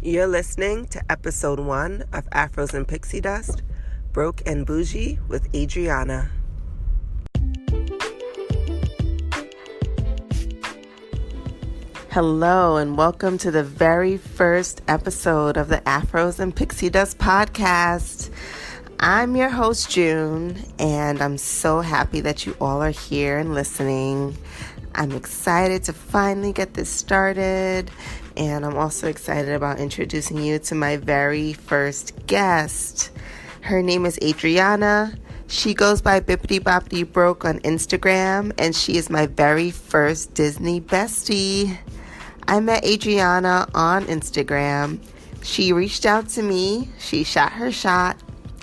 You're listening to episode 1 of Afros and Pixie Dust, Broke and Bougie with Adriana. Hello and welcome to the very first episode of the Afros and Pixie Dust podcast. I'm your host, June, and I'm so happy that you all are here and listening. I'm excited to finally get this started, and I'm also excited about introducing you to my very first guest. Her name is Adriana. She goes by Bippity Boppity Broke on Instagram, and she is my very first Disney bestie. I met Adriana on Instagram. She reached out to me, she shot her shot,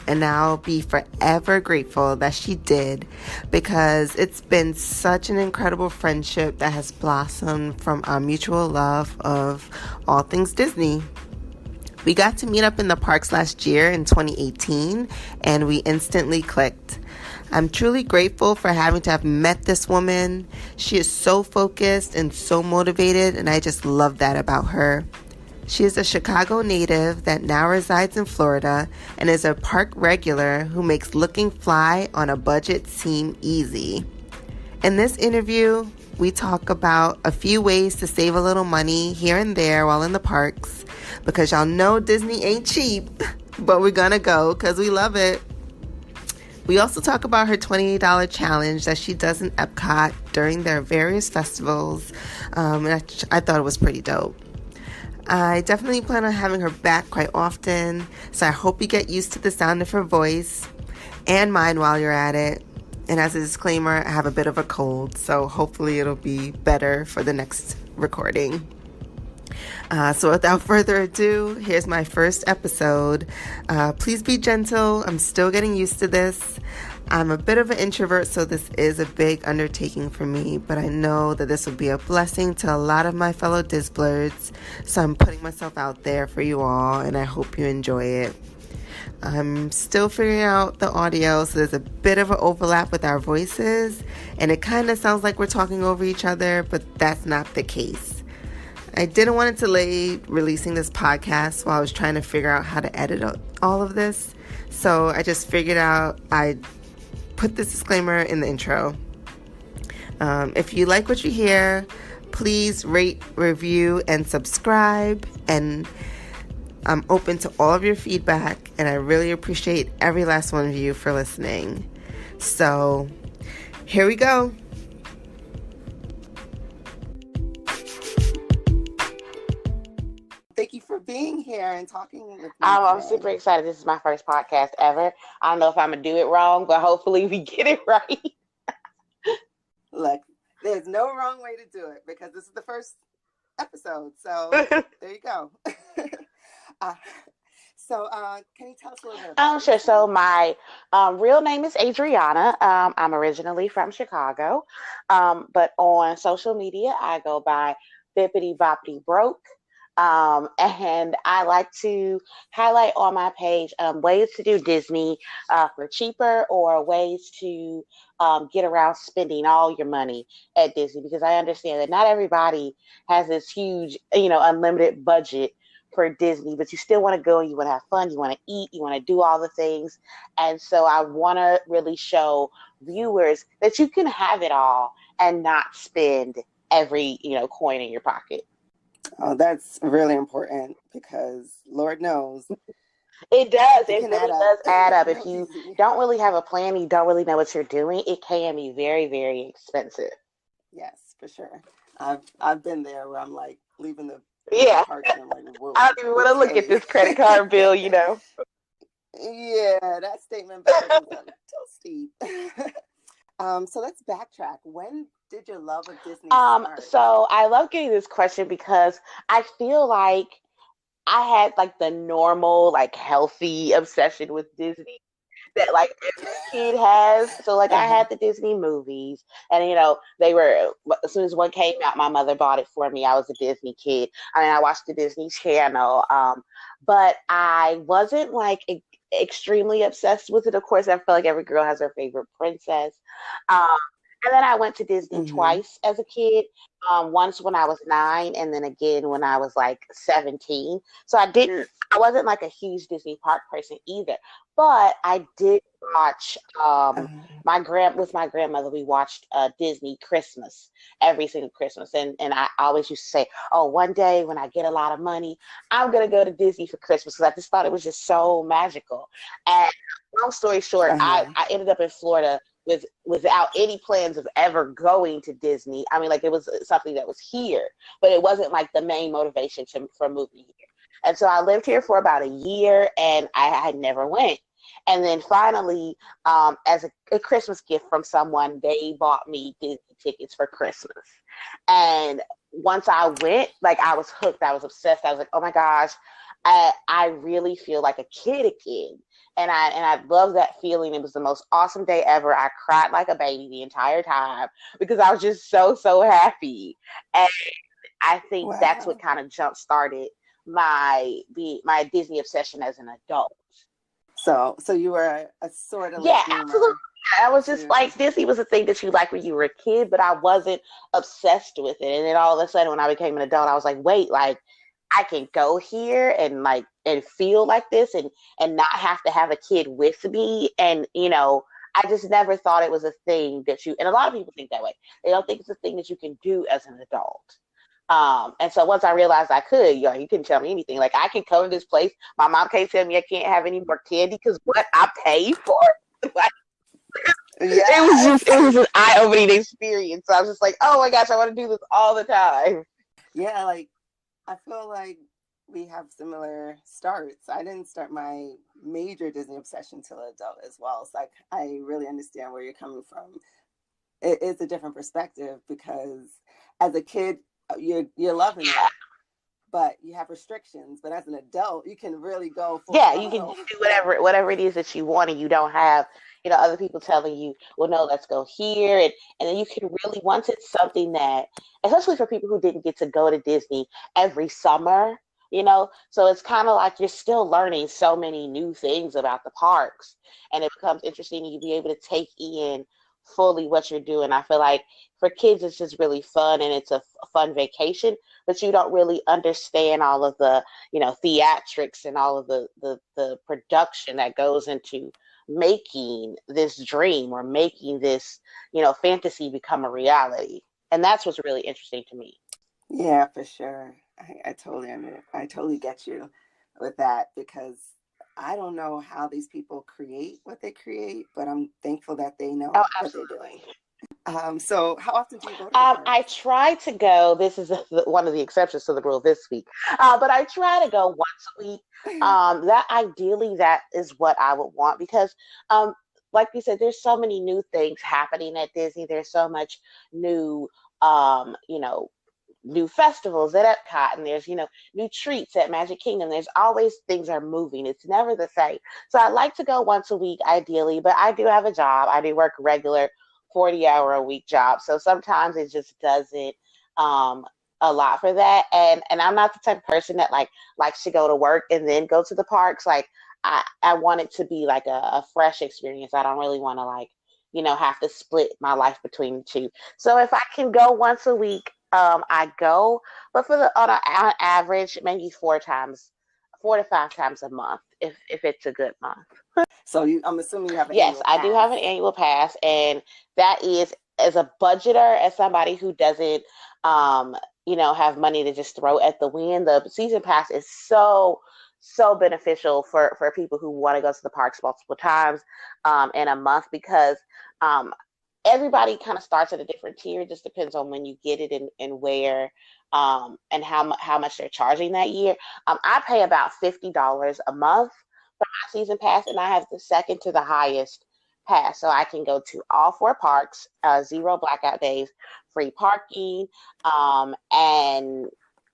and I'll be forever grateful that she did, because it's been such an incredible friendship that has blossomed from our mutual love of all things Disney. We got to meet up in the parks last year in 2018, and we instantly clicked. I'm truly grateful for having to have met this woman. She is so focused and so motivated, and I just love that about her. She is a Chicago native that now resides in Florida and is a park regular who makes looking fly on a budget seem easy. In this interview, we talk about a few ways to save a little money here and there while in the parks, because y'all know Disney ain't cheap, but we're gonna go because we love it. We also talk about her $28 challenge that she does in Epcot during their various festivals, and I thought it was pretty dope. I definitely plan on having her back quite often, so I hope you get used to the sound of her voice and mine while you're at it. And as a disclaimer, I have a bit of a cold, so hopefully it'll be better for the next recording. So without further ado, here's my first episode. Please be gentle. I'm still getting used to this. I'm a bit of an introvert, so this is a big undertaking for me, but I know that this will be a blessing to a lot of my fellow Disblurds, so I'm putting myself out there for you all, and I hope you enjoy it. I'm still figuring out the audio, so there's a bit of an overlap with our voices, and it kind of sounds like we're talking over each other, but that's not the case. I didn't want to delay releasing this podcast while I was trying to figure out how to edit all of this, so I just figured out I'd put this disclaimer in the intro. If you like what you hear, please rate, review, and subscribe, and I'm open to all of your feedback, and I really appreciate every last one of you for listening. So, here we go. Thank you for being here and talking with me. I'm super excited. This is my first podcast ever. I don't know if I'm going to do it wrong, but hopefully we get it right. Look, there's no wrong way to do it because this is the first episode. So there you go. Can you tell us a little bit about Sure. So my real name is Adriana. I'm originally from Chicago, but on social media, I go by Bippity Boppity Broke. And I like to highlight on my page ways to do Disney for cheaper, or ways to get around spending all your money at Disney, because I understand that not everybody has this huge, unlimited budget for Disney, but you still want to go, you want to have fun, you want to eat, you want to do all the things. And so I want to really show viewers that you can have it all and not spend every, coin in your pocket. Oh, that's really important, because Lord knows it does. It really does add up. If you don't really have a plan, you don't really know what you're doing, it can be very, very expensive. Yes, for sure. I've been there where I'm like leaving the park and I'm like, whoa, I don't even want to look at this credit card bill, Yeah, that statement better is a little steep. So let's backtrack. When did your love of Disney start? So I love getting this question because I feel like I had like the normal, like healthy obsession with Disney that like every kid has. So like I had the Disney movies, and they were, as soon as one came out, my mother bought it for me. I was a Disney kid. I mean, I watched the Disney Channel, but I wasn't like extremely obsessed with it. Of course, I feel like every girl has her favorite princess. And then I went to Disney Mm-hmm. twice as a kid. Once when I was 9, and then again when I was like 17. So I wasn't like a huge Disney park person either. But I did watch with my grandmother. We watched Disney Christmas every single Christmas, and I always used to say, "Oh, one day when I get a lot of money, I'm gonna go to Disney for Christmas," because I just thought it was just so magical. And long story short, Uh-huh. I ended up in Florida without any plans of ever going to Disney. I mean, like it was something that was here, but it wasn't like the main motivation for moving here. And so I lived here for about a year, and I had never went. And then finally, as a Christmas gift from someone, they bought me Disney tickets for Christmas. And once I went, like I was hooked. I was obsessed. I was like, oh my gosh, I really feel like a kid again. And I love that feeling. It was the most awesome day ever. I cried like a baby the entire time because I was just so happy. And I think that's what Wow. kind of jump started my Disney obsession as an adult. So you were a sort of Yeah, late absolutely. bloomer I was just to. like Disney was a thing that you liked when you were a kid, but I wasn't obsessed with it. And then all of a sudden, when I became an adult, I was like, wait, like I can go here and like and feel like this and not have to have a kid with me. And I just never thought it was a thing that you. And a lot of people think that way. They don't think it's a thing that you can do as an adult. And so once I realized I could, you couldn't tell me anything. Like I can come to this place. My mom can't tell me I can't have any more candy because what I paid for. Like, Yes. it was just an eye opening experience. So I was just like, oh my gosh, I want to do this all the time. Yeah, like I feel like we have similar starts. I didn't start my major Disney obsession till adult as well. So I really understand where you're coming from. It is a different perspective because as a kid you're loving Yeah, it, but you have restrictions. But as an adult, you can really go full yeah, you can throttle. do whatever it is that you want, and you don't have other people telling you, well, no, let's go here, and then you can really once it's something that, especially for people who didn't get to go to Disney every summer. So it's kind of like you're still learning so many new things about the parks, and it becomes interesting and you be able to take in fully what you're doing. I feel like for kids it's just really fun, and it's a fun vacation, but you don't really understand all of the theatrics and all of the production that goes into making this dream or making this fantasy become a reality. And that's what's really interesting to me. Yeah, for sure. I totally get you with that because I don't know how these people create what they create, but I'm thankful that they Oh, know what they're doing. absolutely. So how often do you go to the I parks? try to go. This is one of the exceptions to the rule this week, but I try to go once a week. That ideally, that is what I would want because, um, like you said, there's so many new things happening at Disney. There's so much new, um, you know, new festivals at Epcot, and there's new treats at Magic Kingdom. There's always things are moving. It's never the same. So I like to go once a week ideally, but I do have a job. I do work regular 40-hour a week job. So sometimes it just doesn't um a lot for that. And I'm not the type of person that like likes to go to work and then go to the parks. Like I want it to be like a fresh experience. I don't really want to like have to split my life between the two. So if I can go once a week, I go. But for the on average, maybe 4 to 5 times a month if it's a good month. So I'm assuming you have an Yes, annual I do have an pass. annual pass, and that is as a budgeter, as somebody who doesn't, have money to just throw at the wind. The season pass is so beneficial for people who want to go to the parks multiple times in a month because um, everybody kind of starts at a different tier. It just depends on when you get it and where and how much they're charging that year. I pay about $50 a month for my season pass, and I have the second to the highest pass, so I can go to all four parks, zero blackout days, free parking,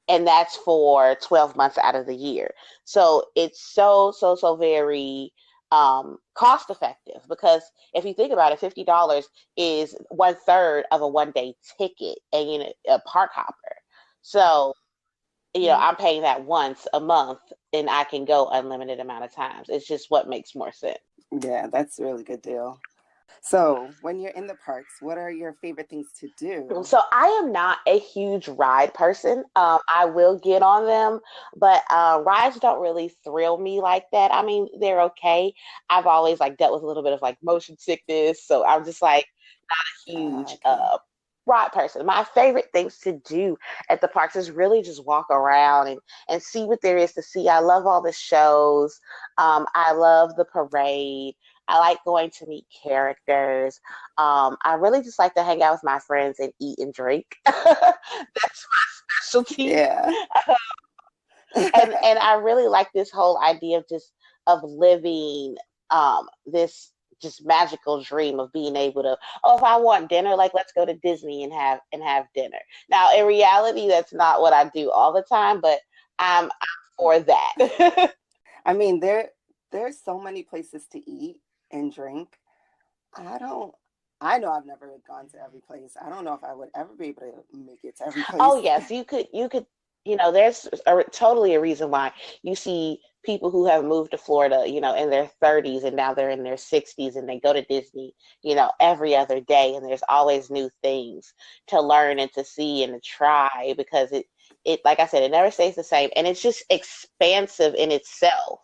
and that's for 12 months out of the year. So it's so very cost effective because if you think about it, $50 is 1/3 of a 1 day ticket and a park hopper. So Mhm. I'm paying that once a month and I can go unlimited amount of times. It's just what makes more sense. Yeah, that's a really good deal. So, when you're in the parks, what are your favorite things to do? So I am not a huge ride person. I will get on them, but rides don't really thrill me like that. I mean, they're okay. I've always like dealt with a little bit of like motion sickness, so I'm just like huge Okay. ride person. My favorite things to do at the parks is really just walk around and see what there is to see. I love all the shows. I love the parade. I like going to meet characters. I really just like to hang out with my friends and eat and drink. That's my specialty. Yeah. And I really like this whole idea of just of living this just magical dream of being able to, oh, if I want dinner, like let's go to Disney and have dinner. Now in reality that's not what I do all the time, but I'm for that. I mean, there's so many places to eat and drink. I don't. I know I've never gone to every place. I don't know if I would ever be able to make it to every Oh place. yes, you could, there's totally a reason why you see people who have moved to Florida, in their 30s and now they're in their 60s and they go to Disney, every other day and there's always new things to learn and to see and to try because it like I said, it never stays the same and it's just expansive in itself.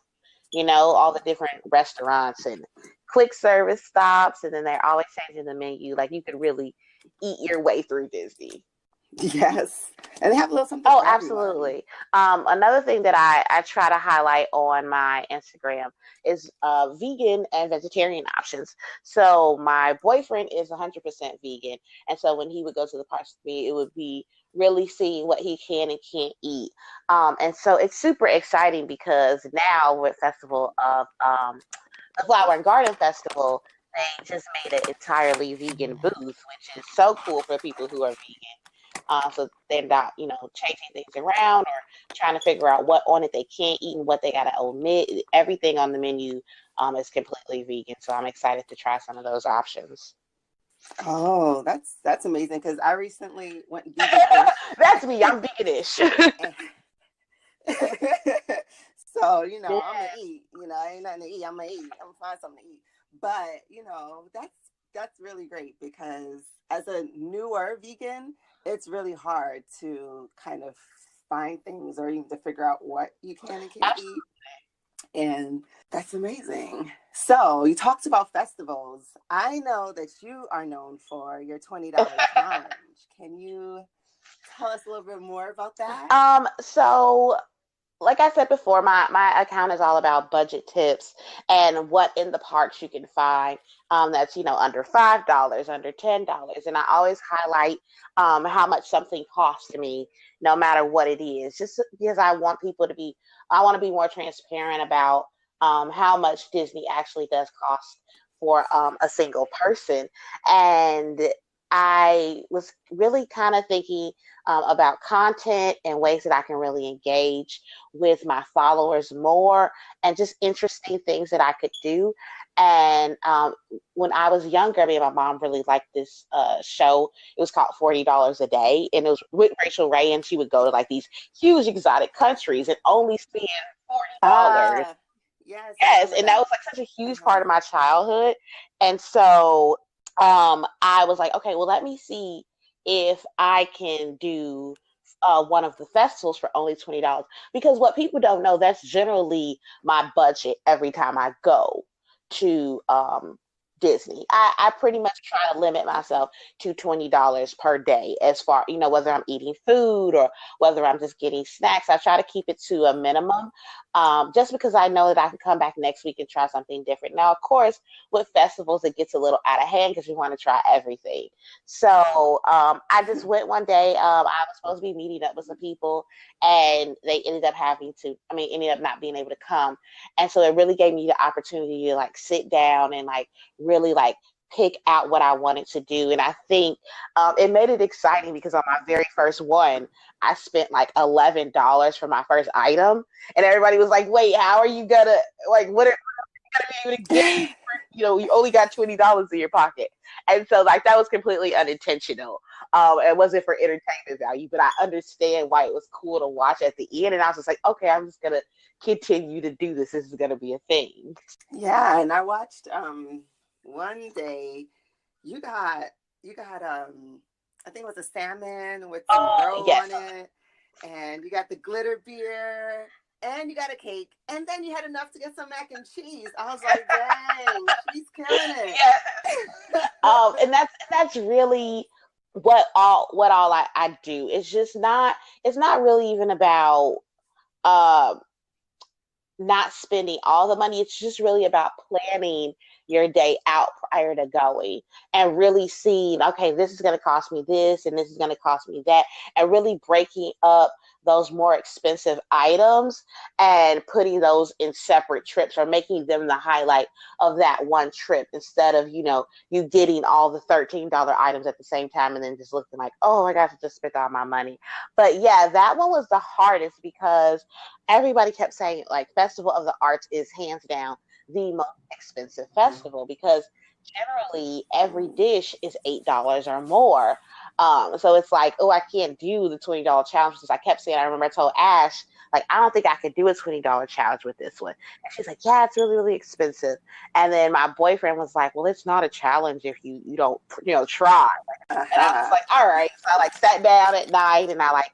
All the different restaurants and quick service stops and then they're always changing the menu. Like you could really eat your way through Disney. Yes, and they have a little something Oh, for everyone. absolutely. Another thing that I try to highlight on my Instagram is vegan and vegetarian options. So my boyfriend is 100% vegan. And so when he would go to the parks with me, it would be really seeing what he can and can't eat. And so it's super exciting because now with Festival of the Flower and Garden Festival, they just made an entirely vegan booth, which is so cool for people who are vegan. So they're not, changing things around or trying to figure out what on it they can't eat and what they got to omit. Everything on the menu is completely vegan. So I'm excited to try some of those options. Oh, that's amazing because I recently went vegan-ish. That's me. I'm veganish. So, Yeah. I'm gonna eat. Ain't nothing to eat. I'm gonna eat. I'm gonna find something to eat. But, that's really great because as a newer vegan, it's really hard to kind of find things or even to figure out what you can and can't eat. And that's amazing. So, you talked about festivals. I know that you are known for your $20 challenge. Can you tell us a little bit more about that? So like I said before, my account is all about budget tips and what in the parks you can find that's under $5, under $10, and I always highlight how much something costs to me, no matter what it is, just because I want to be more transparent about how much Disney actually does cost for a single person, and I was really kind of thinking about content and ways that I can really engage with my followers more and just interesting things that I could do. And when I was younger, me and my mom really liked this show. It was called $40 a Day, and it was with Rachel Ray, and she would go to like these huge exotic countries and only spend $40. Ah, yes, I Yes, remember and that that. was like such a huge Uh-huh. part of my childhood. And so I was like, okay, well, let me see if I can do one of the festivals for only $20. Because what people don't know, that's generally my budget every time I go to Disney. I pretty much try to limit myself to $20 per day as far, whether I'm eating food or whether I'm just getting snacks. I try to keep it to a minimum just because I know that I can come back next week and try something different. Now, of course, with festivals, it gets a little out of hand because we want to try everything. So I just went one day. I was supposed to be meeting up with some people, and they ended up not being able to come. And so it really gave me the opportunity to like sit down and like really like pick out what I wanted to do. And I think it made it exciting because on my very first one, I spent like $11 for my first item, and everybody was like, "Wait, how are you gonna like what are you gonna be able to get? You only got $20 in your pocket." And so like that was completely unintentional. It wasn't for entertainment value, but I understand why it was cool to watch at the end. And I was just like, okay, I'm just gonna continue to do this. This is gonna be a thing. Yeah, and I watched one day you got I think it was a salmon with some Oh, roe on yes. it, and you got the glitter beer, and you got a cake, and then you had enough to get some mac and cheese. I was like, dang, she's killing it. Yes. And that's really what all I do. It's not really even about um not spending all the money. It's just really about planning your day out prior to going and really seeing, okay, this is going to cost me this and this is going to cost me that, and really breaking up those more expensive items and putting those in separate trips or making them the highlight of that one trip instead of, you getting all the $13 items at the same time and then just looking like, oh my gosh, I just spent all my money. But yeah, that one was the hardest because everybody kept saying like Festival of the Arts is hands down the most expensive festival because generally every dish is $8 or more. So it's like, oh, I can't do the $20 challenge because I kept saying, I remember I told Ash, like, I don't think I could do a $20 challenge with this one. And she's like, yeah, it's really, really expensive. And then my boyfriend was like, well, it's not a challenge if you don't, try. And I was Uh-huh. like, all right. So I like sat down at night and I like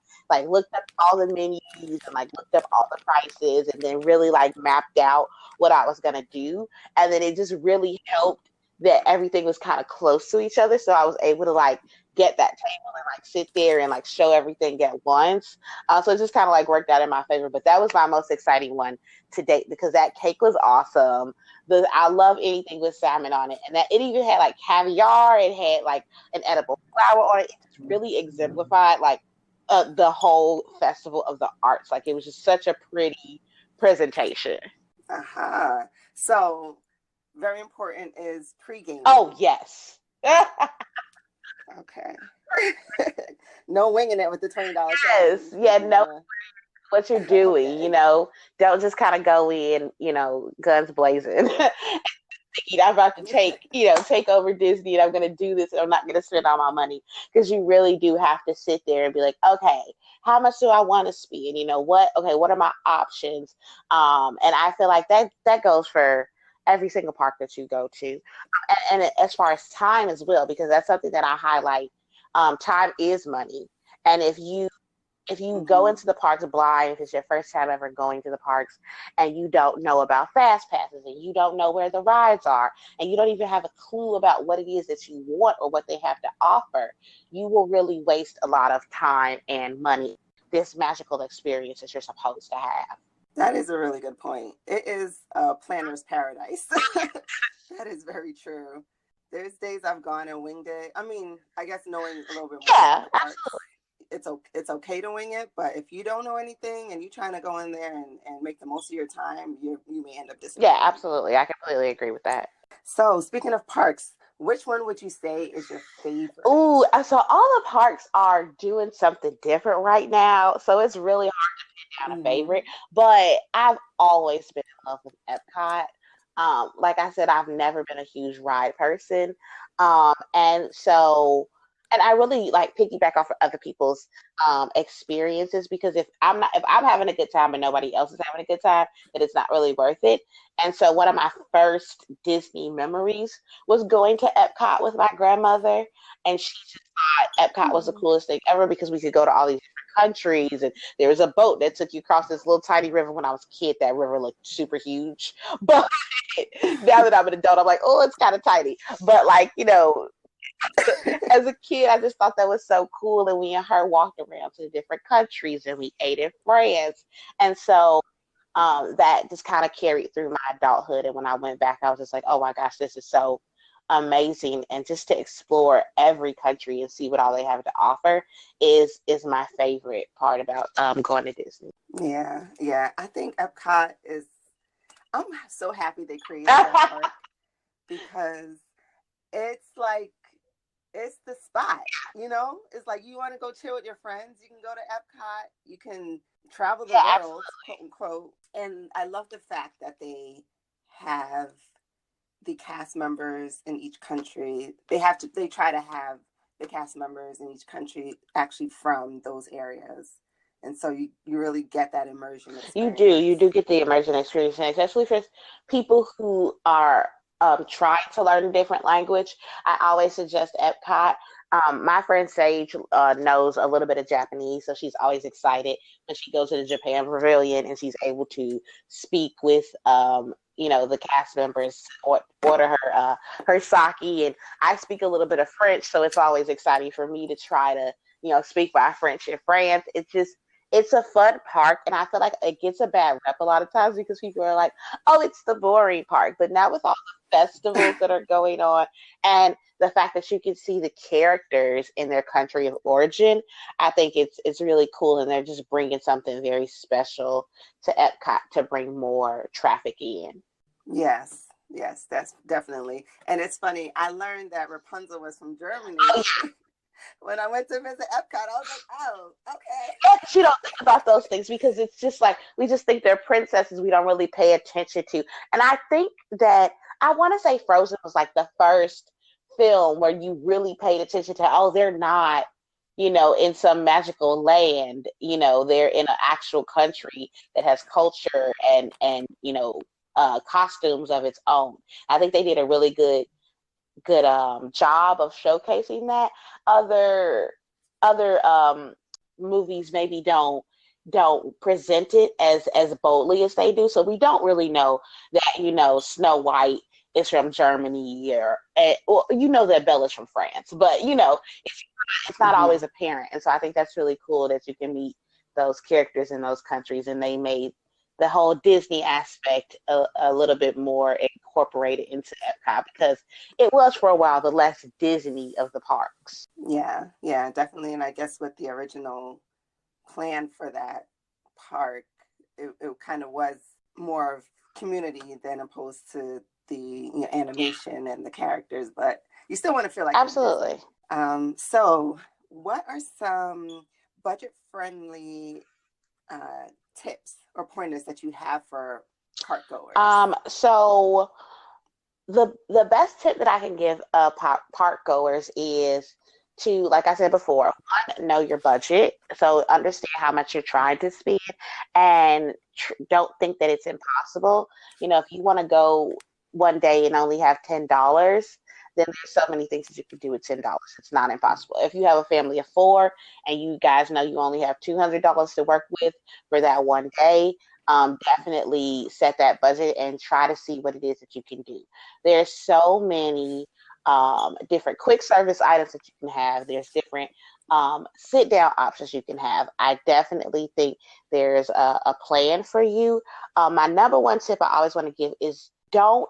looked up all the menus and like looked up all the prices and then really like mapped out what I was gonna do. And then it just really helped that everything was kind of close to each other. So I was able to like get that table and like sit there and like show everything at once. So it just kind of like worked out in my favor. But that was my most exciting one to date because that cake was awesome. I love anything with salmon on it. And that it even had like caviar, it had like an edible flower on it. It just really exemplified like the whole Festival of the Arts. Like it was just such a pretty presentation. Uh-huh. So very important is Oh pre-gaming. yes. Okay. No winging it with the $20 Yes. challenge. Yeah, know what you're doing, Okay. Don't just kind of go in, guns blazing. I'm about to take over Disney and I'm going to do this and I'm not going to spend all my money because you really do have to sit there and be like, okay, how much do I want to spend? What are my options? And I feel like that goes for every single park that you go to. And as far as time as well, because that's something that I highlight. Time is money. And if you go Hmm. into the parks blind, if it's your first time ever going to the parks and you don't know about fast passes and you don't know where the rides are and you don't even have a clue about what it is that you want or what they have to offer, you will really waste a lot of time and money. This magical experience that you're supposed to have. That is a really good point. It is a planner's paradise. That is very true. There's days I've gone and winged it. I mean, I guess knowing a little bit more about Yeah, the parks, it's okay to wing it. But if you don't know anything and you're trying to go in there and make the most of your time, you may end up yeah, disappointed. absolutely. I completely agree with that. So speaking of parks, which one would you say is your favorite? Ooh, so all the parks are doing something different right now, so it's really not a Mm-hmm. favorite, but I've always been in love with Epcot. Like I said, I've never been a huge ride person. And I really like piggyback off of other people's experiences because if I'm having a good time and nobody else is having a good time, then it's not really worth it. And so one of my first Disney memories was going to Epcot with my grandmother, and she just thought Epcot was the Mm-hmm. coolest thing ever because we could go to all these different countries and there was a boat that took you across this little tiny river. When I was a kid, that river looked super huge. But now that I'm an adult, I'm like, oh, it's kind of tiny. But like, as a kid, I just thought that was so cool. And we and her walked around to different countries and we ate in France. And so that just kind of carried through my adulthood. And when I went back, I was just like, oh my gosh, this is so amazing. And just to explore every country and see what all they have to offer is my favorite part about going to Disney. Yeah, yeah. I think Epcot is. I'm so happy they created that park because it's like it's the spot. It's like you want to go chill with your friends. You can go to Epcot. You can travel the Yeah, world, absolutely. quote unquote. And I love the fact that they have the cast members in each country. They try to have the cast members in each country actually from those areas. And so you really get that immersion You do. experience. You do get the immersion experience, and especially for people who are trying to learn a different language, I always suggest Epcot. My friend Sage knows a little bit of Japanese, so she's always excited when she goes to the Japan Pavilion and she's able to speak with, the cast members, or order her sake. And I speak a little bit of French, so it's always exciting for me to try to, speak my French in France. It's a fun park, and I feel like it gets a bad rep a lot of times because people are like, "Oh, it's the boring park." But now with all the festivals that are going on, and the fact that you can see the characters in their country of origin, I think it's really cool, and they're just bringing something very special to Epcot to bring more traffic in. Yes, yes, that's definitely. And it's funny, I learned that Rapunzel was from Germany when I went to visit Epcot. I was like, oh, okay. You don't think about those things because it's just like we just think they're princesses we don't really pay attention to. And I think that I want to say Frozen was like the first film where you really paid attention to, oh, they're not, in some magical land, they're in an actual country that has culture and costumes of its own. I think they did a really good job of showcasing that. Other movies maybe don't present it as boldly as they do, so we don't really know that Snow White is from Germany, or well, that Bella's from France, but it's not always apparent. And so I think that's really cool that you can meet those characters in those countries, and they made the whole Disney aspect a little bit more incorporated into Epcot, because it was for a while the less Disney of the parks. Yeah, yeah, definitely. And I guess with the original plan for that park, it kind of was more of community than opposed to the animation and the characters, but you still want to feel like Absolutely. So what are some budget-friendly tips or pointers that you have for park goers? So the best tip that I can give park goers is to, like I said before, one, know your budget. So understand how much you're trying to spend, and don't think that it's impossible. If you want to go one day and only have $10, then there's so many things that you can do with $10. It's not impossible. If you have a family of four and you guys know you only have $200 to work with for that one day, definitely set that budget and try to see what it is that you can do. There's so many different quick service items that you can have. There's different sit down options you can have. I definitely think there's a plan for you. My number one tip I always want to give is don't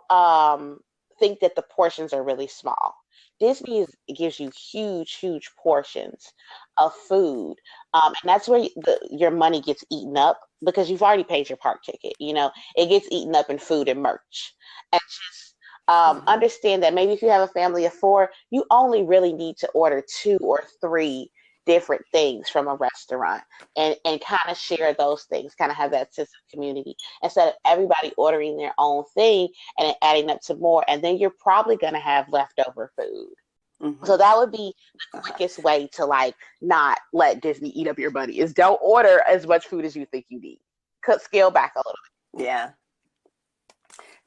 think that the portions are really small. Disney gives you huge portions of food, and that's where your money gets eaten up because you've already paid your park ticket. It gets eaten up in food and merch. And just understand that maybe if you have a family of four, you only really need to order 2 or 3 different things from a restaurant, and kind of share those things, kind of have that sense of community instead of everybody ordering their own thing and it adding up to more. And then you're probably going to have leftover food. So that would be the quickest way to not let Disney eat up your money, is don't order as much food as you think you need. Scale back a little bit.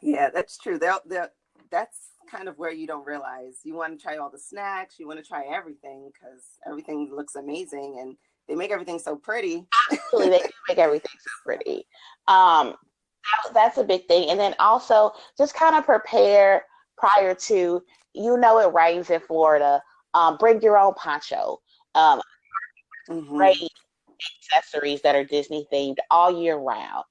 Yeah, that's true. That's kind of where you don't realize you want to try all the snacks, you want to try everything because everything looks amazing and they make everything so pretty. Absolutely, they do make everything so pretty. That's a big thing. And then also just kind of prepare prior to, it rains in Florida. Bring your own poncho. Great accessories that are Disney themed all year round.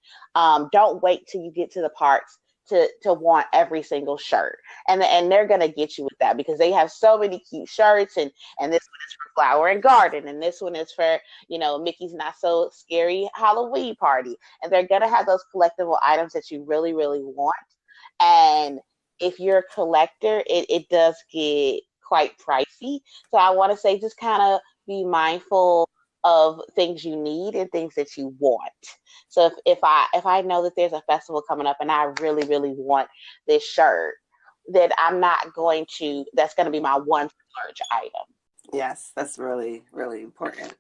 Don't wait till you get to the parks to want every single shirt, and they're gonna get you with that because they have so many cute shirts, and this one is for Flower and Garden, and this one is for Mickey's Not So Scary Halloween Party, and they're gonna have those collectible items that you really want. And if you're a collector, it does get quite pricey, so I want to say just kind of be mindful of things you need and things that you want. So if I know that there's a festival coming up and I really want this shirt, then that's going to be my one large item. Yes, that's really important.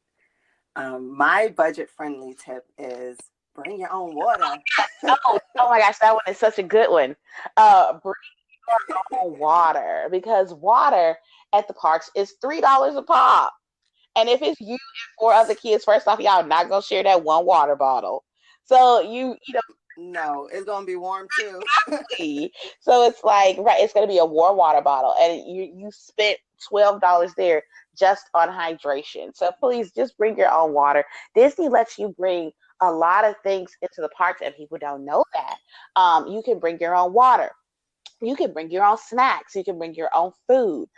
My budget friendly tip is bring your own water. Oh my gosh, that one is such a good one. Bring water, because water at the parks is $3 a pop. And if it's you and four other kids, first off, y'all not gonna share that one water bottle. So No, it's gonna be warm too. so it's like, right, it's gonna be a warm water bottle, and you spent $12 there just on hydration. So please just bring your own water. Disney lets you bring a lot of things into the parks, and people don't know that. You can bring your own water, you can bring your own snacks, you can bring your own food.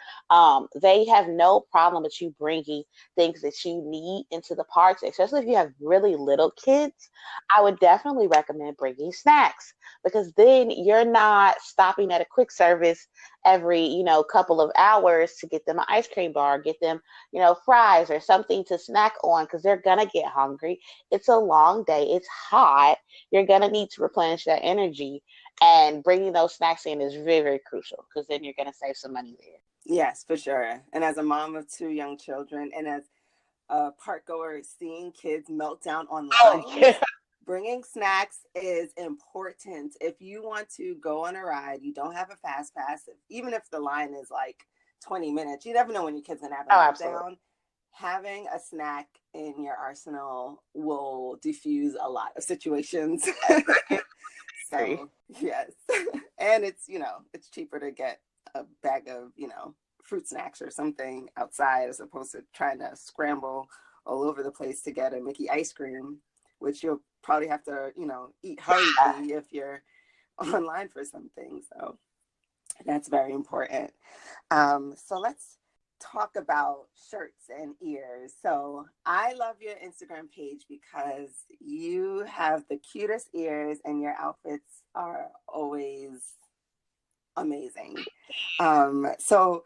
They have no problem with you bringing things that you need into the parks, especially if you have really little kids. I would definitely recommend bringing snacks, because then you're not stopping at a quick service every couple of hours to get them an ice cream bar, get them fries or something to snack on, because they're gonna get hungry. It's a long day, it's hot, you're gonna need to replenish that energy, and bringing those snacks in is very, very crucial, because then you're going to save some money there. Yes, for sure. And as a mom of two young children, and as a park goer, seeing kids melt down on Oh, lines, yeah. bringing snacks is important. If you want to go on a ride, you don't have a fast pass, even if the line is like 20 minutes, you never know when your kid's going to have a Oh, meltdown. absolutely. Having a snack in your arsenal will diffuse a lot of situations. So, yes. And it's cheaper to get a bag of, fruit snacks or something outside, as opposed to trying to scramble all over the place to get a Mickey ice cream, which you'll probably have to, eat hurriedly if you're online for something. So that's very important. So let's talk about shirts and ears. So I love your Instagram page because you have the cutest ears and your outfits are always amazing. So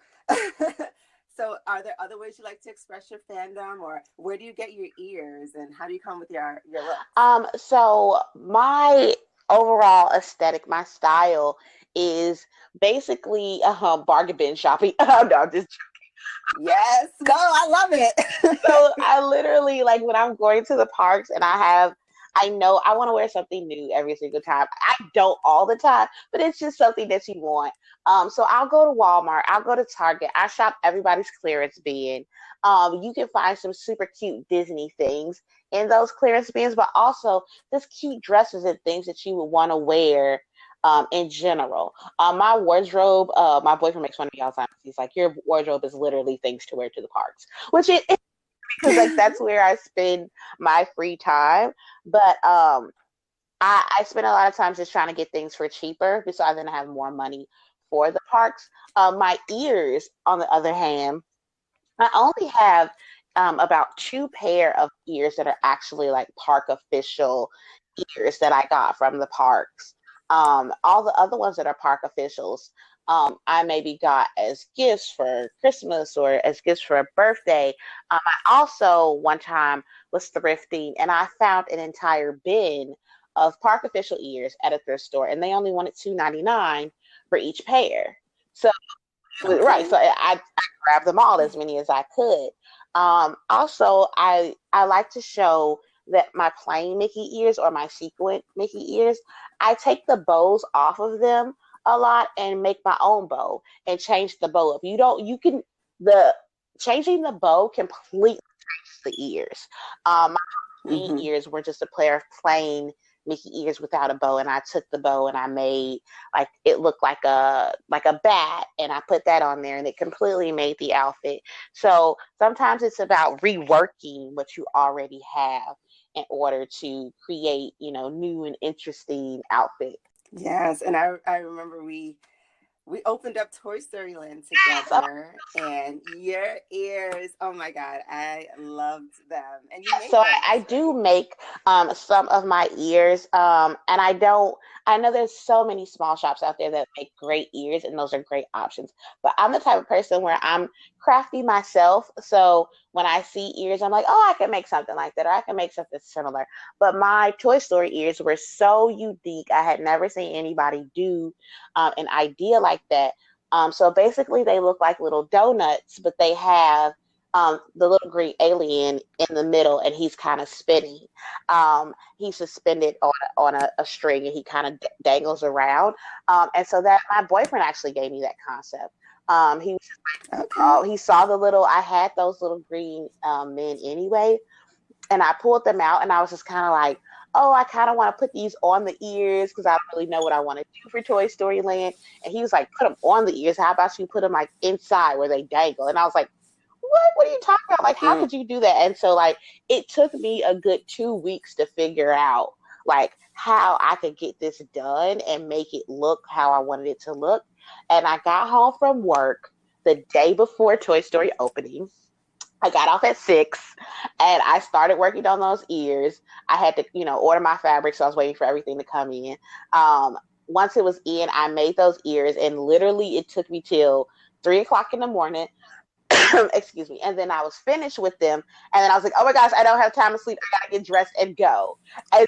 so are there other ways you like to express your fandom, or where do you get your ears and how do you come with your looks? So my overall aesthetic, my style is basically bargain bin shopping. Oh, no, just Yes, no, I love it. so I literally, like, when I'm going to the parks and I know I want to wear something new every single time. I don't all the time, but it's just something that you want. So I'll go to Walmart, I'll go to Target, I shop everybody's clearance bin. You can find some super cute Disney things in those clearance bins, but also just cute dresses and things that you would want to wear. In general, my wardrobe, my boyfriend makes fun of me all the time. He's like, "Your wardrobe is literally things to wear to the parks," which it because like that's where I spend my free time. But I spend a lot of time just trying to get things for cheaper, so I then have more money for the parks. My ears, on the other hand, I only have about two pair of ears that are actually like park official ears that I got from the parks. All the other ones that are park officials, I maybe got as gifts for Christmas or as gifts for a birthday. I also one time was thrifting and I found an entire bin of park official ears at a thrift store, and they only wanted $2.99 for each pair. So right, Okay. so I grabbed them all, as many as I could. Also, I like to show that my plain Mickey ears or my sequin Mickey ears, I take the bows off of them a lot and make my own bow and change the bow up. The changing the bow completely changes the ears. My Halloween Mm-hmm. ears were just a pair of plain Mickey ears without a bow, and I took the bow and I made, like, it looked like a bat, and I put that on there, and it completely made the outfit. So sometimes it's about reworking what you already have in order to create, new and interesting outfits. Yes, and I remember we opened up Toy Story Land So, together, and your ears, oh my God, I loved them. And you so made I those, do right? make some of my ears, and I don't. I know there's so many small shops out there that make great ears, and those are great options. But I'm the type of person where I'm crafty myself, so when I see ears, I'm like, oh, I can make something like that, or I can make something similar. But my Toy Story ears were so unique; I had never seen anybody do an idea like that. So basically, they look like little donuts, but they have the little green alien in the middle, and he's kind of spinning. He's suspended on a string, and he kind of dangles around. And so that my boyfriend actually gave me that concept. He was just like, Okay. oh, he saw the little. I had those little green men anyway, and I pulled them out, and I was just kind of like, oh, I kind of want to put these on the ears because I don't really know what I want to do for Toy Story Land. And he was like, put them on the ears. How about you put them like inside where they dangle? And I was like, what are you talking about? Like, how Mm. could you do that? And so, like, it took me a good 2 weeks to figure out, like, how I could get this done and make it look how I wanted it to look. And I got home from work the day before Toy Story opening. I got off at 6 and I started working on those ears. I had to, order my fabric, so I was waiting for everything to come in. Once it was in, I made those ears, and literally it took me till 3 o'clock in the morning. Excuse me. And then I was finished with them. And then I was like, oh my gosh, I don't have time to sleep. I got to get dressed and go. And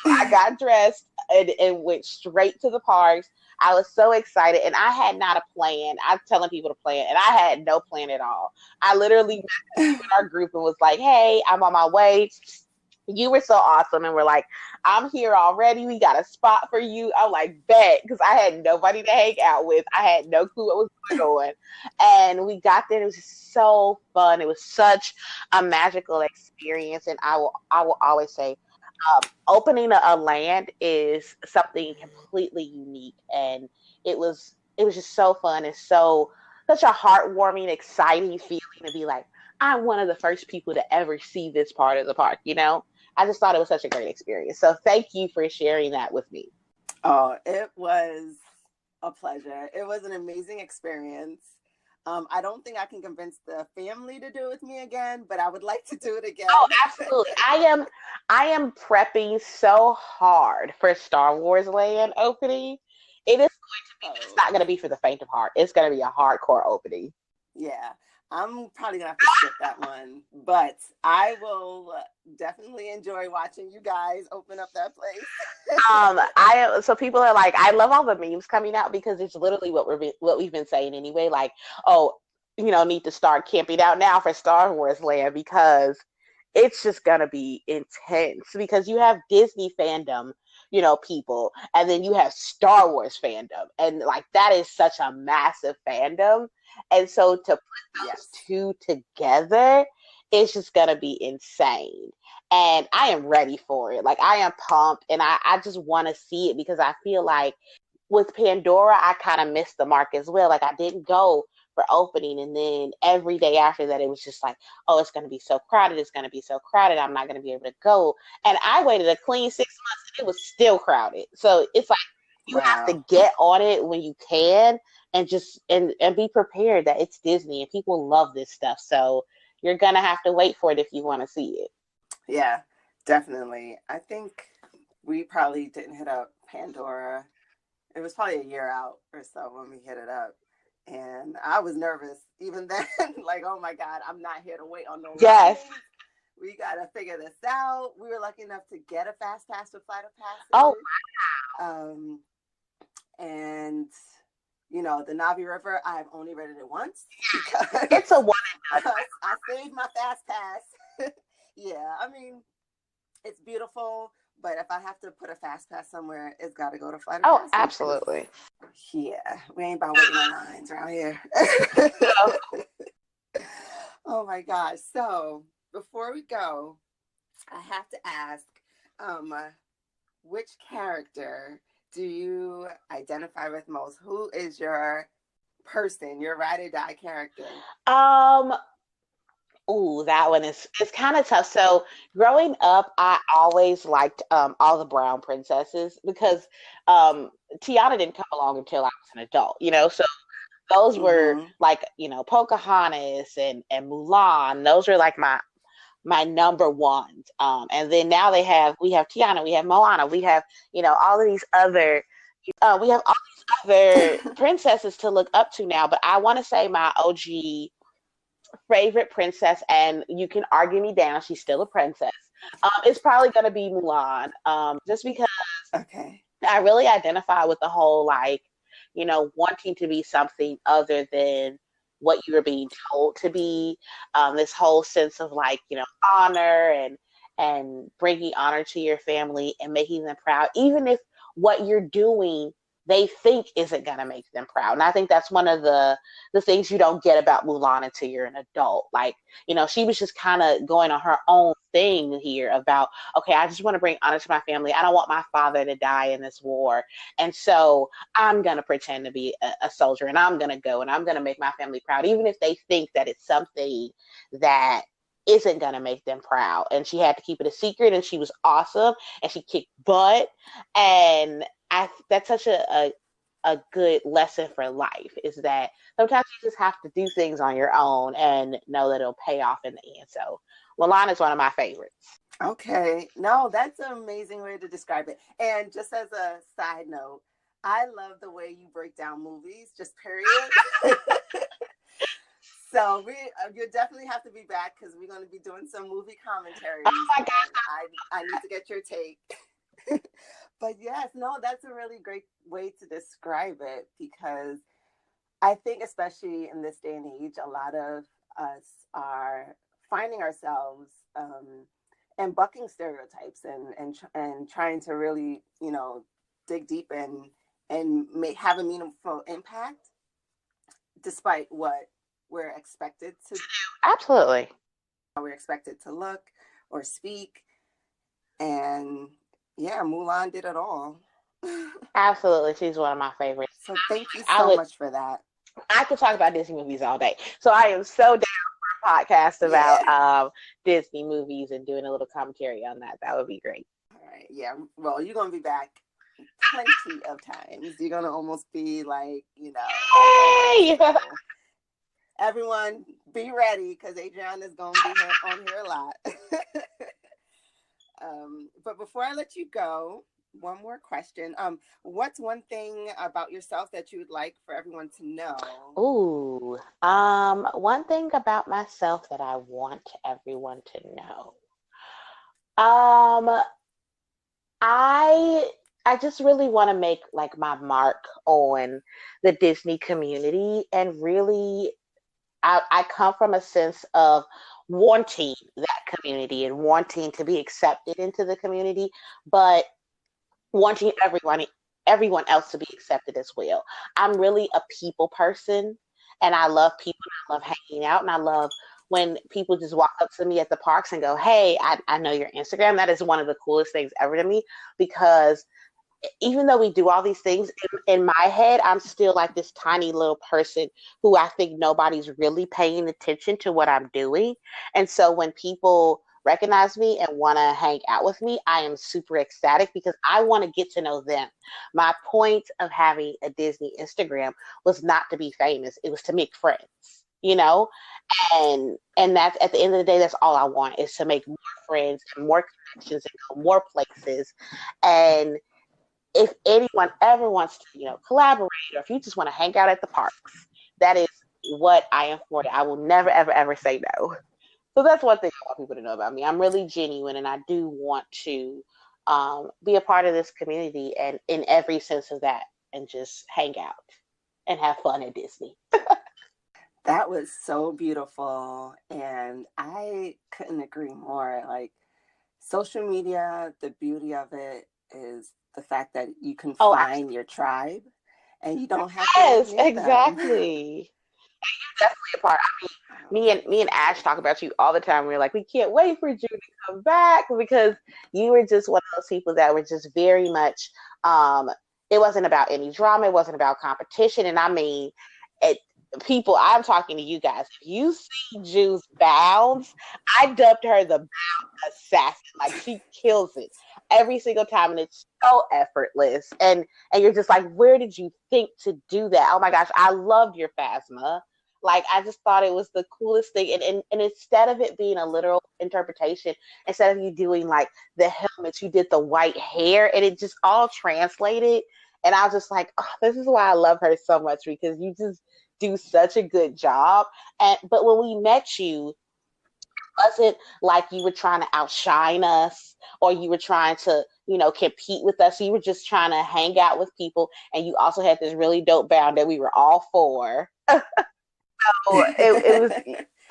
I got dressed and went straight to the parks. I was so excited, and I had not a plan. I'm telling people to plan, and I had no plan at all. I literally messaged you in our group and was like, hey, I'm on my way. You were so awesome, and we're like, I'm here already. We got a spot for you. I'm like, bet, because I had nobody to hang out with. I had no clue what was going on. And we got there. It was just so fun. It was such a magical experience. And I will always say, opening a land is something completely unique, and it was just so fun and such a heartwarming, exciting feeling to be like, I'm one of the first people to ever see this part of the park. I just thought it was such a great experience. So thank you for sharing that with me. Oh, it was a pleasure. It was an amazing experience. I don't think I can convince the family to do it with me again, but I would like to do it again. Oh, absolutely. I am prepping so hard for Star Wars Land opening. It is going to be, it's not going to be for the faint of heart. It's going to be a hardcore opening. Yeah, I'm probably gonna have to skip that one, but I will definitely enjoy watching you guys open up that place. So people are like, I love all the memes coming out because it's literally what we've been saying anyway. Like, oh, need to start camping out now for Star Wars Land because it's just gonna be intense because you have Disney fandom, people, and then you have Star Wars fandom, and like that is such a massive fandom, and so to put those Yes. two together, it's just gonna be insane. And I am ready for it. Like I am pumped, and I just want to see it because I feel like with Pandora, I kind of missed the mark as well. Like I didn't go for opening, and then every day after that, it was just like, oh, it's going to be so crowded. It's going to be so crowded. I'm not going to be able to go. And I waited a clean 6 months, and it was still crowded. So it's like you have to get on it when you can, and just and be prepared that it's Disney and people love this stuff. So you're gonna have to wait for it if you want to see it. Yeah, definitely. I think we probably didn't hit up Pandora. It was probably a year out or so when we hit it up. And I was nervous even then. Like, oh my God, I'm not here to wait on no Yes. rides. We got to figure this out. We were lucky enough to get a fast pass with Flight of Passage. Oh, wow. And, the Navi River, I've only read it once. Because it's a one. I saved my fast pass. Yeah, I mean, it's beautiful, but if I have to put a fast pass somewhere, it's got to go to Flight of Passage. Oh, absolutely. Yeah, we ain't about waiting on lines around here. Oh my gosh. So before we go, I have to ask, which character do you identify with most? Who is your person, your ride or die character? Ooh, that one is kind of tough. So growing up, I always liked all the brown princesses because Tiana didn't come along until I was an adult, So those were like, Pocahontas and Mulan. Those were like my number ones. And then now we have Tiana, we have Moana, we have, all of these other we have all these other princesses to look up to now. But I want to say my OG favorite princess, and you can argue me down, she's still a princess. It's probably going to be Mulan, just because I really identify with the whole, like, wanting to be something other than what you were being told to be. This whole sense of like, honor and bringing honor to your family and making them proud, even if what you're doing they think isn't going to make them proud. And I think that's one of the things you don't get about Mulan until you're an adult. Like, she was just kind of going on her own thing here about, okay, I just want to bring honor to my family. I don't want my father to die in this war. And so I'm going to pretend to be a soldier, and I'm going to go and I'm going to make my family proud, even if they think that it's something that isn't going to make them proud. And she had to keep it a secret, and she was awesome, and she kicked butt. And that's such a good lesson for life, is that sometimes you just have to do things on your own and know that it'll pay off in the end. So Mulan is one of my favorites. Okay. No, that's an amazing way to describe it. And just as a side note, I love the way you break down movies, just period. So you definitely have to be back, because we're going to be doing some movie commentaries. Oh my gosh. I need to get your take. But yes, no, that's a really great way to describe it, because I think especially in this day and age, a lot of us are finding ourselves and bucking stereotypes and trying to really, dig deep and have a meaningful impact despite what we're expected to do. Absolutely. How we're expected to look or speak. And yeah, Mulan did it all. Absolutely. She's one of my favorites. So thank you so much for that. I could talk about Disney movies all day. So I am so down for a podcast about Disney movies and doing a little commentary on that. That would be great. All right. Yeah. Well, you're going to be back plenty of times. You're going to almost be like, Yay! Everyone be ready, because Adriana is going to be on here a lot. But before I let you go, one more question. What's one thing about yourself that you would like for everyone to know? Ooh, one thing about myself that I want everyone to know. I just really want to make like my mark on the Disney community, and really I come from a sense of wanting that community and wanting to be accepted into the community, but wanting everyone else to be accepted as well. I'm really a people person, and I love people. I love hanging out, and I love when people just walk up to me at the parks and go, "Hey, I know your Instagram." That is one of the coolest things ever to me, because even though we do all these things, in my head, I'm still like this tiny little person who I think nobody's really paying attention to what I'm doing. And so when people recognize me and want to hang out with me, I am super ecstatic, because I want to get to know them. My point of having a Disney Instagram was not to be famous. It was to make friends, and that's, at the end of the day, that's all I want, is to make more friends and more connections and go more places. And if anyone ever wants to, collaborate, or if you just want to hang out at the parks, that is what I am for. I will never, ever, ever say no. So that's one thing I want people to know about me. I'm really genuine, and I do want to be a part of this community, and in every sense of that, and just hang out and have fun at Disney. That was so beautiful, and I couldn't agree more. Like, social media, the beauty of it is the fact that you can find your tribe, and you don't have to. Yes, exactly. You're definitely a part. I mean, me and Ash talk about you all the time. We're like, we can't wait for you to come back, because you were just one of those people that were just very much. It wasn't about any drama. It wasn't about competition. And I mean, people, I'm talking to you guys. If you see Juice bounce, I dubbed her the bounce assassin. Like, she kills it every single time, and it's so effortless. And you're just like, where did you think to do that? Oh my gosh, I loved your Phasma. Like, I just thought it was the coolest thing. And instead of it being a literal interpretation, instead of you doing like the helmets, you did the white hair, and it just all translated. And I was just like, oh, this is why I love her so much, because you just do such a good job. But when we met you, it wasn't like you were trying to outshine us, or you were trying to, compete with us. You were just trying to hang out with people, and you also had this really dope band that we were all for. So it was.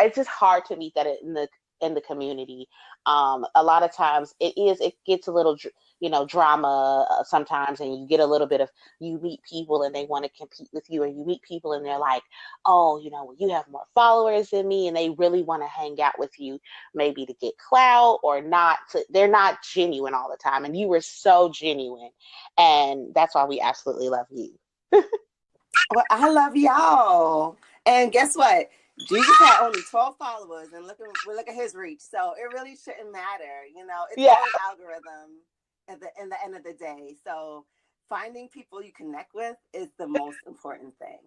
It's just hard to meet that in the community. A lot of times it gets a little drama sometimes, and you get a little bit of, you meet people and they want to compete with you, and you meet people and they're like, oh, well, you have more followers than me, and they really want to hang out with you, maybe to get clout or not. They're not genuine all the time, and you were so genuine, and that's why we absolutely love you. Well, I love y'all. And guess what? Jesus had only 12 followers, and look at his reach. So it really shouldn't matter. It's Yeah. all algorithm in the end of the day. So finding people you connect with is the most important thing.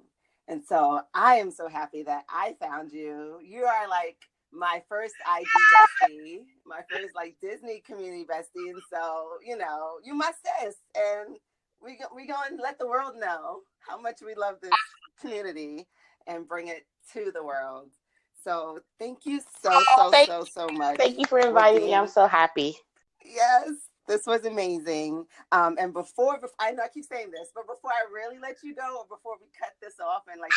And so I am so happy that I found you. You are like my first IG bestie, my first like Disney community bestie. And so, you my sis. And we going to let the world know how much we love this community and bring it to the world. So thank you so much. Thank you for inviting me. I'm so happy. Yes, this was amazing. And before I know I keep saying this, but before I really let you go, or before we cut this off and like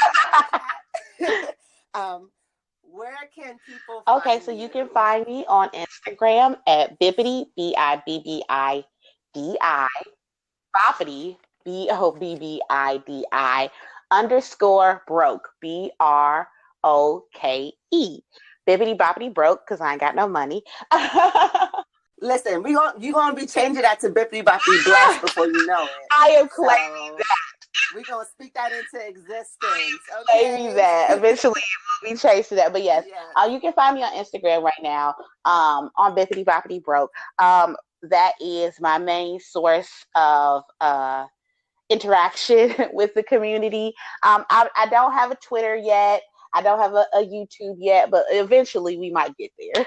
where can people find Okay, so you can find me on Instagram at Bibbidi, Bibbidi, Boppity, Bobbidi _ broke, BROKE. Bibbidi Boppity broke, because I ain't got no money. Listen, you're gonna be changing that to Bippity Boppity blessed before you know it. I am claiming that. We're gonna speak that into existence. Okay. Claiming that. Eventually it will be changed to that. But yes, you can find me on Instagram right now, on Bippity Boppity broke. That is my main source of interaction with the community. I don't have a Twitter yet. I don't have a YouTube yet, but eventually we might get there.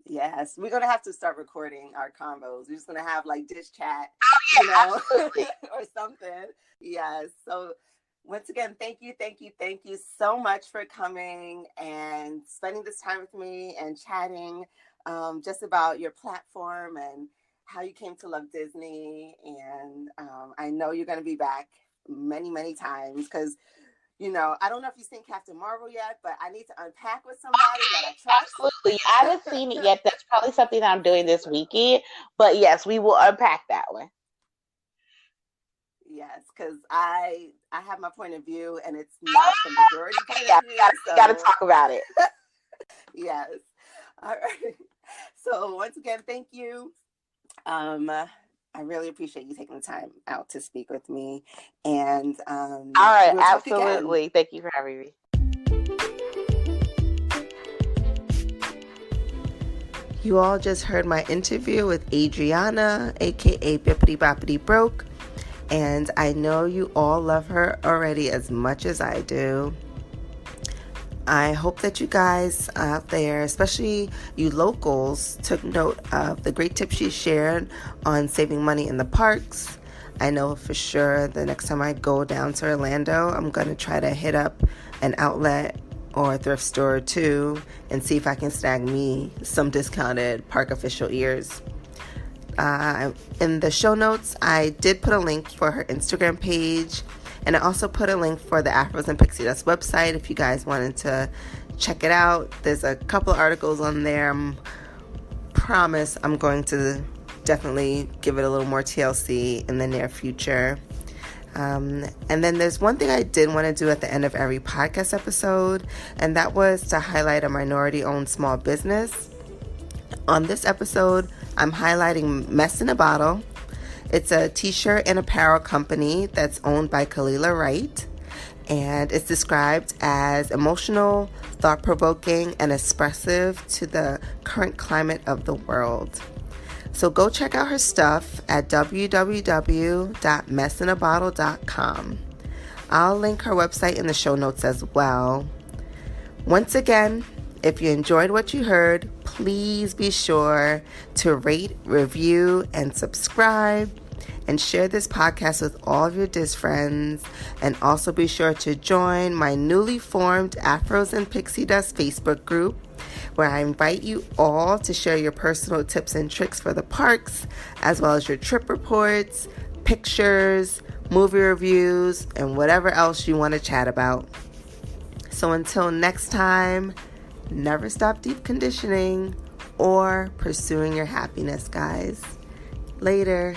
Yes, we're gonna have to start recording our combos. We're just gonna have like dish chat, or something. Yes. So once again, thank you so much for coming and spending this time with me and chatting just about your platform and how you came to love Disney. And I know you're gonna be back many times because I don't know if you've seen Captain Marvel yet, but I need to unpack with somebody that I trust. Absolutely. I haven't seen it yet. That's probably something that I'm doing this weekend. But yes, we will unpack that one. Yes, because I have my point of view, and it's not the majority point of view. We got to talk about it. Yes. All right. So once again, thank you. I really appreciate you taking the time out to speak with me. And all right, we'll absolutely. Thank you for having me. You all just heard my interview with Adriana, aka Bippity Boppity Broke, and I know you all love her already as much as I do. I hope that you guys out there, especially you locals, took note of the great tips she shared on saving money in the parks. I know for sure the next time I go down to Orlando, I'm going to try to hit up an outlet or a thrift store or two and see if I can snag me some discounted park official ears. In the show notes, I did put a link for her Instagram page, and I also put a link for the Afros and Pixie Dust website if you guys wanted to check it out. There's a couple articles on there. Promise I'm going to definitely give it a little more TLC in the near future. And then there's one thing I did want to do at the end of every podcast episode, and that was to highlight a minority-owned small business. On this episode, I'm highlighting Mess in a Bottle. It's a t-shirt and apparel company that's owned by Kalila Wright, and it's described as emotional, thought-provoking, and expressive to the current climate of the world. So go check out her stuff at www.messinabottle.com. I'll link her website in the show notes as well. Once again, if you enjoyed what you heard, please be sure to rate, review, and subscribe, and share this podcast with all of your Diz friends. And also be sure to join my newly formed Afros and Pixie Dust Facebook group, where I invite you all to share your personal tips and tricks for the parks, as well as your trip reports, pictures, movie reviews, and whatever else you want to chat about. So until next time, never stop deep conditioning or pursuing your happiness, guys. Later.